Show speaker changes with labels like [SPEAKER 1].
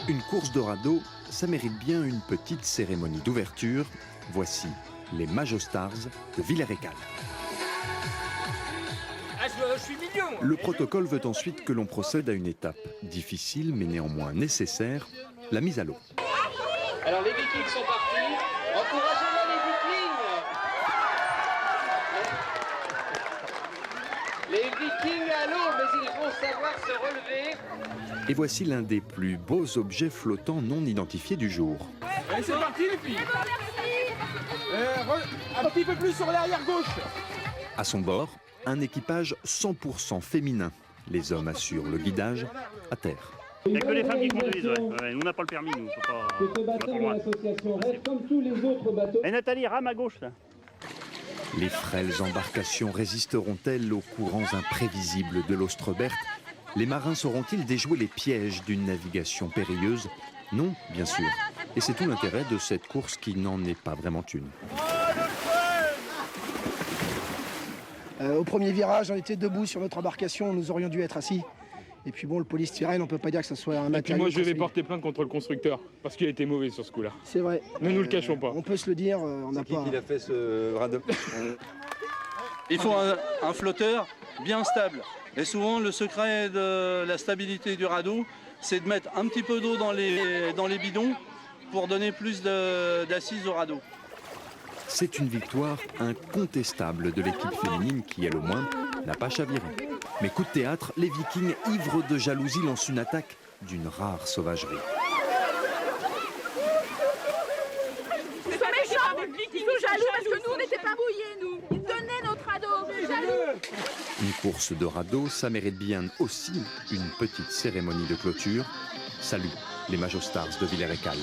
[SPEAKER 1] Une course de radeau, ça mérite bien une petite cérémonie d'ouverture. Voici les Majostars de Villers-Écal.
[SPEAKER 2] Je suis mignon.
[SPEAKER 1] Le protocole veut ensuite que l'on procède à une étape difficile mais néanmoins nécessaire, la mise à l'eau.
[SPEAKER 3] Alors les Vikings sont partis. Encouragez-les les Vikings. Les Vikings à l'eau, mais ils vont savoir se relever.
[SPEAKER 1] Et voici l'un des plus beaux objets flottants non identifiés du jour.
[SPEAKER 2] Allez, c'est parti les filles. Un petit peu plus sur l'arrière gauche.
[SPEAKER 1] À son bord, un équipage 100% féminin. Les hommes assurent le guidage à terre.
[SPEAKER 4] Il n'y a que les femmes qui conduisent, ouais. Nous, on n'a pas le permis, nous.
[SPEAKER 5] Ce bateau de l'association reste comme tous les autres bateaux.
[SPEAKER 4] Et Nathalie, rame à gauche, là.
[SPEAKER 1] Les frêles embarcations résisteront-elles aux courants imprévisibles de l'Ostrebert? Les marins sauront-ils déjouer les pièges d'une navigation périlleuse? Non, bien sûr. Et c'est tout l'intérêt de cette course qui n'en est pas vraiment une.
[SPEAKER 6] Au premier virage, on était debout sur notre embarcation, nous aurions dû être assis. Et puis bon, le polystyrène, on ne peut pas dire que ce soit un matériau.
[SPEAKER 7] Et puis moi, je vais porter plainte contre le constructeur, parce qu'il a été mauvais sur ce coup-là.
[SPEAKER 6] C'est vrai.
[SPEAKER 7] Ne nous le cachons pas.
[SPEAKER 6] On peut se le dire, on n'a pas...
[SPEAKER 8] Qui a fait ce radeau?
[SPEAKER 9] Il faut un flotteur bien stable. Et souvent, le secret de la stabilité du radeau, c'est de mettre un petit peu d'eau dans les bidons pour donner plus d'assises au radeau.
[SPEAKER 1] C'est une victoire incontestable de l'équipe féminine qui, elle au moins, n'a pas chaviré. Mais coup de théâtre, les Vikings, ivres de jalousie, lancent une attaque d'une rare sauvagerie.
[SPEAKER 10] Ils sont méchants, ils sont jaloux parce que nous, on n'était pas mouillés, nous. Ils donnaient notre radeau, jaloux.
[SPEAKER 1] Une course de radeau, ça mérite bien aussi une petite cérémonie de clôture. Salut les Majostars de Villers-Écal.